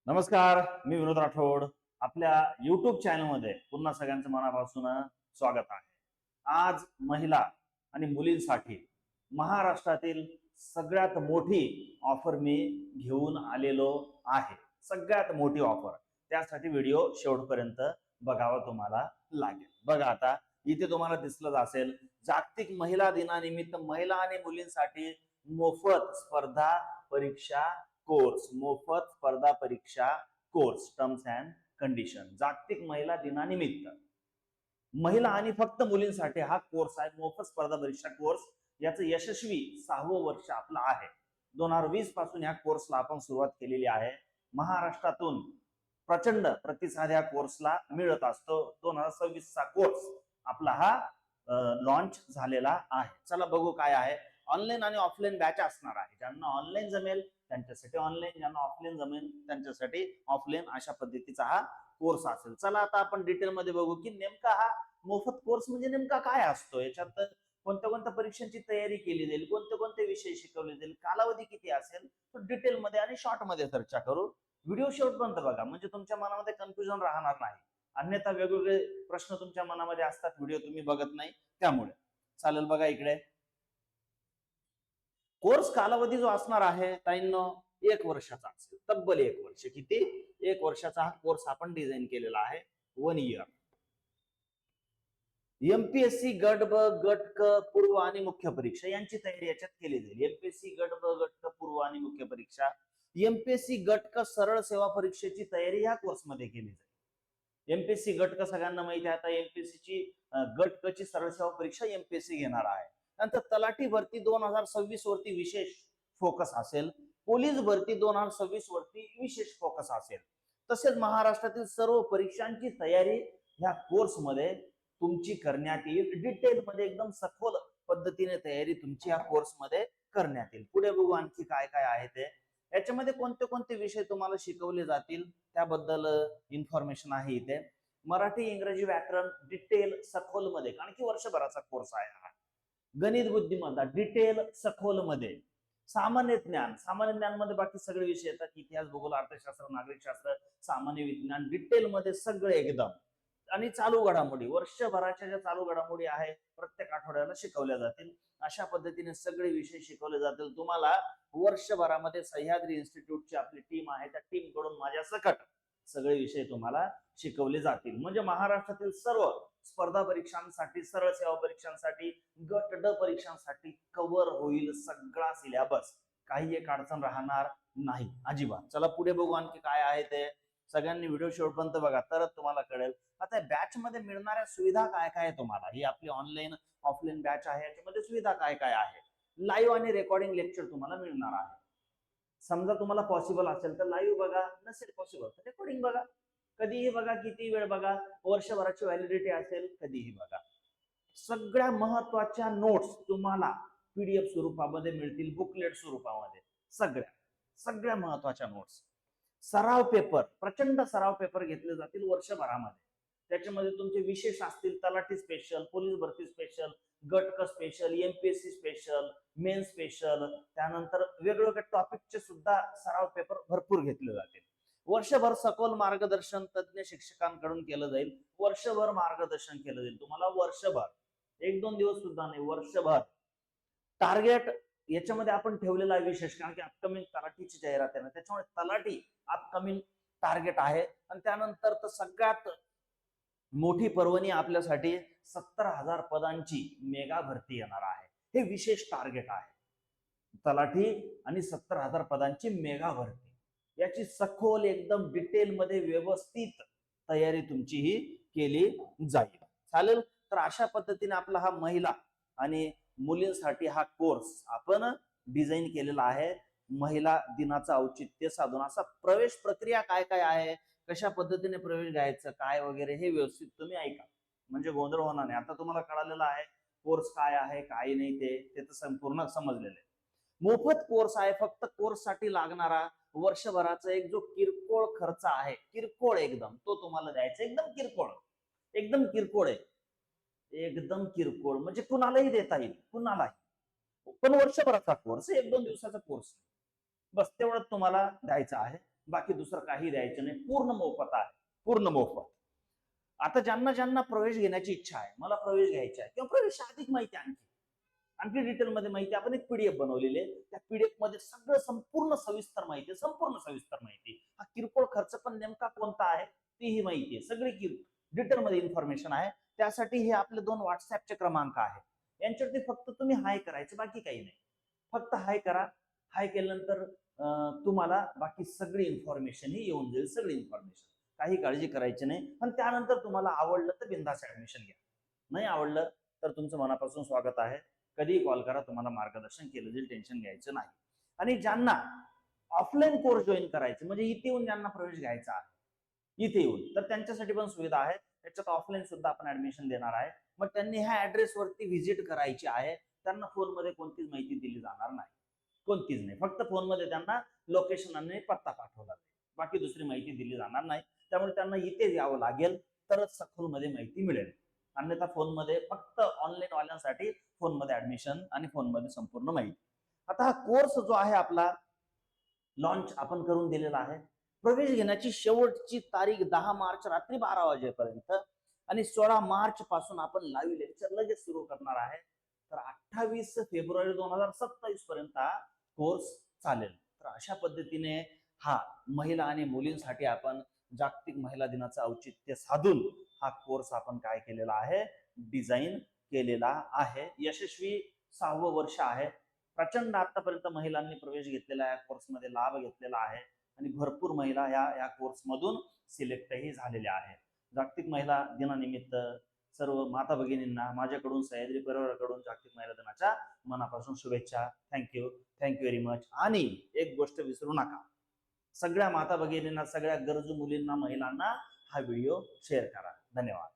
नमस्कार, मी विनोद राठोड. आपल्या युट्यूब चॅनलमध्ये पुन्हा सगळ्यांचं मनापासून स्वागत आहे. आज महिला आणि मुलींसाठी महाराष्ट्रातील सगळ्यात मोठी ऑफर मी घेऊन आलेलो आहे. सगळ्यात मोठी ऑफर. त्यासाठी व्हिडिओ शेवटपर्यंत बघावा तुम्हाला लागेल. बघा आता इथे तुम्हाला दिसलं असेल, जागतिक महिला दिनानिमित्त महिला आणि मुलींसाठी मोफत स्पर्धा परीक्षा कोर्स, मोफत स्पर्धा परीक्षा कोर्स, टर्म्स अँड कंडिशन. जागतिक महिला दिनानिमित्त महिला आणि फक्त मुलींसाठी हा कोर्स आहे, मोफत स्पर्धा परीक्षा कोर्स. याचं यशस्वी 6वं वर्ष आपलं आहे. 2020 पासून या कोर्सला आपण सुरुवात केलेली आहे. महाराष्ट्रातून प्रचंड प्रतिसाद या कोर्सला मिळत असतो. 2026 चा कोर्स आपला हा लॉन्च झालेला आहे. चला बघू काय आहे. ऑनलाईन आणि ऑफलाईन बॅच असणार आहे. ज्यांना ऑनलाईन जमेल त्यांच्यासाठी ऑनलाईन, ज्यांना ऑफलाईन जमेल त्यांच्यासाठी ऑफलाईन, अशा पद्धतीचा हा कोर्स असेल. चला आता आपण डिटेलमध्ये बघू की नेमका हा मोफत कोर्स म्हणजे नेमका काय असतो. याच्यात कोणत्या कोणत्या परीक्षांची तयारी केली जाईल, कोणते कोणते विषय शिकवले जाईल, कालावधी किती असेल, तो डिटेलमध्ये आणि शॉर्टमध्ये चर्चा करू. व्हिडिओ शेवटपर्यंत बघा म्हणजे तुमच्या मनामध्ये कन्फ्युजन राहणार नाही. अन्यथा वेगवेगळे प्रश्न तुमच्या मनामध्ये असतात, व्हिडिओ तुम्ही बघत नाही त्यामुळे. चालेल, बघा इकडे. कोर्स कालावधी जो असणार आहे ताईंनो 1 वर्षाचा असेल. तब्बल 1 वर्ष. किती? 1 वर्षाचा हा कोर्स आपण डिझाईन केलेला आहे. 1 इयर. एमपीएससी गट ब, गट क, पूर्व आणि मुख्य परीक्षा यांची तयारी याच्यात केली जाईल. एमपीएससी गट ब, गट क, पूर्व आणि मुख्य परीक्षा. एमपीएससी गट क सरळ सेवा परीक्षेची तयारी या कोर्समध्ये केली जाईल. एमपीएससी गट क सगळ्यांना माहिती आहे. आता एमपीएससी ची गट क ची सरळ सेवा परीक्षा एमपीएससी घेणार आहे. नंतर तलाठी भरती 2026 वरती विशेष फोकस असेल. पोलीस भरती 2026 वरती विशेष फोकस असेल. तसेच महाराष्ट्रातील सर्व परीक्षांची तयारी ह्या कोर्समध्ये तुमची करण्यात येईल. डिटेलमध्ये एकदम सखोल पद्धतीने तयारी तुमची या कोर्समध्ये करण्यात येईल. पुढे बघू आणखी काय काय आहे ते. याच्यामध्ये कोणते कोणते विषय तुम्हाला शिकवले जातील त्याबद्दल इन्फॉर्मेशन आहे इथे. मराठी, इंग्रजी, व्याकरण डिटेल सखोल मध्ये, कारण की वर्षभराचा कोर्स आहे हा. गणित, बुद्धिमत्ता डिटेल सखोल मध्ये. सामान्य ज्ञान, सामान्य ज्ञान मध्ये बाकी सगळे विषय येतात. इतिहास, भूगोल, अर्थशास्त्र, नागरिकशास्त्र, सामान्य विज्ञान डिटेल मध्ये सगळे एकदम. आणि चालू घडामोडी, वर्षभराच्या ज्या चालू घडामोडी आहे प्रत्येक आठवड्याला शिकवल्या जातील. अशा पद्धतीने सगळे विषय शिकवले जातील. तुम्हाला वर्षभरामध्ये सह्याद्री इन्स्टिट्यूटची आपली टीम आहे, त्या टीम कडून माझ्या सकट सगळे विषय तुम्हाला शिकवले जातील. म्हणजे महाराष्ट्रातील सर्व स्पर्धा परीक्षांसाठी, सरळ सेवा परीक्षांसाठी, गट ड परीक्षांसाठी कव्हर होईल सगळा सिलेबस. काही एक अडचण राहणार नाही अजिबात. चला पुढे बघू आणखी काय आहे ते. सगळ्यांनी व्हिडिओ शेवटपर्यंत बघा तरच तुम्हाला कळेल. आता बॅच मध्ये मिळणाऱ्या सुविधा काय काय आहे तुम्हाला. ही आपली ऑनलाईन ऑफलाईन बॅच आहे. याच्यामध्ये सुविधा काय काय आहे. लाईव्ह आणि रेकॉर्डिंग लेक्चर तुम्हाला मिळणार आहे. समजा तुम्हाला पॉसिबल असेल तर लाईव्ह बघा, नसेल पॉसिबल तर रेकॉर्डिंग बघा. कधीही बघा, किती वेळ बघा. वर्षभराची व्हॅलिडिटी असेल कधीही बघा. सगळ्या महत्वाच्या नोट्स तुम्हाला पीडीएफ स्वरूपामध्ये मिळतील, बुकलेट स्वरूपामध्ये. सगळ्या सगळ्या महत्वाच्या नोट्स. सराव पेपर, प्रचंड सराव पेपर घेतले जातील वर्षभरामध्ये. त्याच्यामध्ये तुमचे विशेष असतील. तलाठी स्पेशल, पोलीस भरती स्पेशल, गट क special, MPSC special, main special, त्यानंतर वेगवेगळ्या टॉपिकचे सुद्धा सराव पेपर भरपूर घेतले जातील. वर्षभर सखोल मार्गदर्शन तज्ञ शिक्षकांकडून केलं जाईल. वर्षभर मार्गदर्शन केलं जाईल तुम्हाला. वर्षभर, 1-2 दिवस सुद्धा नाही, वर्षभर. टार्गेट याच्यामध्ये आपण ठेवलेला आहे विशेष, कारण की अपकमिंग तलाठीची जाहिरात आहे ना, त्याच्यामुळे तलाठी अपकमिंग टार्गेट आहे. आणि त्यानंतर तर सगळ्यात मोठी पर्वणी आपल्यासाठी 70,000 पदांची मेगा भरती येणार आहे. हे विशेष टार्गेट आहे. तलाठी आणि 70,000 पदांची मेगा भरती. याची सखोल एकदम डिटेल मध्ये व्यवस्थित तयारी तुमची ही केली जाईल. चालेल. तर अशा पद्धतीने आपला हा महिला आणि मुलींसाठी हा कोर्स आपण डिझाईन केलेला आहे. महिला दिनाचं औचित्य साधून. असा प्रवेश प्रक्रिया काय काय आहे, कशा पद्धतीने प्रवेश घ्यायचं काय वगैरे, हे व्यवस्थित तुम्ही ऐका म्हणजे गोंधळ होणार नाही. आता तुम्हाला कळालेलं आहे कोर्स काय आहे काय नाही, ते तर संपूर्ण समजलेलं आहे. मोफत कोर्स आहे. फक्त कोर्स साठी लागणारा वर्षभराचा एक जो किरकोळ खर्च आहे, किरकोळ एकदम, तो तुम्हाला द्यायचा. एकदम किरकोळ, एकदम किरकोळ आहे. एकदम किरकोळ म्हणजे कुणालाही देता येईल, कुणालाही. पण वर्षभराचा कोर्स, 1-2 दिवसाचा कोर्स, बस तेवढं तुम्हाला द्यायचं आहे. बाकी दुसरं काही द्यायचं नाही, पूर्ण मोफत आहे, पूर्ण मोफत. आता ज्यांना ज्यांना प्रवेश घेण्याची इच्छा आहे, मला प्रवेश घ्यायचा आहे किंवा प्रवेश अधिक माहिती आणखी डिटेल मध्ये माहिती, आपण एक पीडीएफ बनवलेली आहे. त्या पीडीएफ मध्ये सगळं संपूर्ण सविस्तर माहिती, हा किरकोळ खर्च पण नेमका कोणता आहे तीही माहिती आहे, सगळी डिटेल मध्ये इन्फॉर्मेशन आहे. त्यासाठी हे आपले 2 व्हॉट्सअपचे क्रमांक आहेत, यांच्यावरती फक्त तुम्ही हाय करायचं, बाकी काही नाही. फक्त हाय करा. हाय केल्यानंतर तुम्हाला बाकी सगळी इन्फॉर्मेशन ही येऊन जाईल, सगळी इन्फॉर्मेशन. काही काळजी करायची नाही. पण त्यानंतर तुम्हाला आवडलं तर बिनधास्त ऍडमिशन घ्या, नाही आवडलं तर तुमचं मनापासून स्वागत आहे. कधीही कॉल करा, तुम्हाला मार्गदर्शन केलं जाईल, टेन्शन घ्यायचं नाही. आणि ज्यांना ऑफलाईन कोर्स जॉईन करायचे, म्हणजे इथे येऊन ज्यांना प्रवेश घ्यायचा आहे, इथे येऊन, तर त्यांच्यासाठी पण सुविधा आहे. त्याच्यात ऑफलाईन सुद्धा आपण ऍडमिशन देणार आहे. मग त्यांनी ह्या ऍड्रेस वरती व्हिजिट करायची आहे. त्यांना फोनमध्ये कोणतीच माहिती दिली जाणार नाही, कोणतीच नाही. फक्त फोनमध्ये त्यांना लोकेशन आणि पत्ता पाठवला जाईल, बाकी दुसरी माहिती दिली जाणार नाही. त्यामुळे त्यांना इथे यावं लागेल, तरच सखोलमध्ये माहिती मिळेल. अन्यथा फोनमध्ये फक्त ऑनलाईन वाल्यांसाठी फोनमध्ये ऍडमिशन आणि फोनमध्ये संपूर्ण माहिती. आता हा कोर्स जो आहे आपला लॉन्च आपण करून दिलेला आहे. प्रवेश घेण्याची शेवटची तारीख 10 मार्च रात्री 12 वाजेपर्यंत आणि 16 मार्च पासून आपण लाईव्ह लेक्चर लगेच सुरू करणार आहे. तर 28 फेब्रुवारी 2027 पर्यंत हा कोर्स चालेल. तर अशा पद्धतीने हा महिला आणि मुलींसाठी आपण जागतिक महिला दिनाचं औचित्य साधून हा कोर्स आपण काय केलेला आहे, डिझाईन केलेला आहे. यशस्वी 6वं वर्ष आहे. प्रचंड आतापर्यंत महिलांनी प्रवेश घेतलेला या कोर्समध्ये, लाभ घेतलेला आहे आणि भरपूर महिला या कोर्समधून सिलेक्टही झालेल्या आहेत. जागतिक महिला दिनानिमित्त सर्व माता भगिनींना माझ्याकडून, सह्याद्री परिवाराकडून जागतिक महिला दिनाच्या मनापासून शुभेच्छा. Thank you very much. आणि एक गोष्ट विसरू नका, सगळ्या माता भगिनींना, सगळ्या गरजू मुलींना, महिलांना हा व्हिडिओ शेअर करा. धन्यवाद.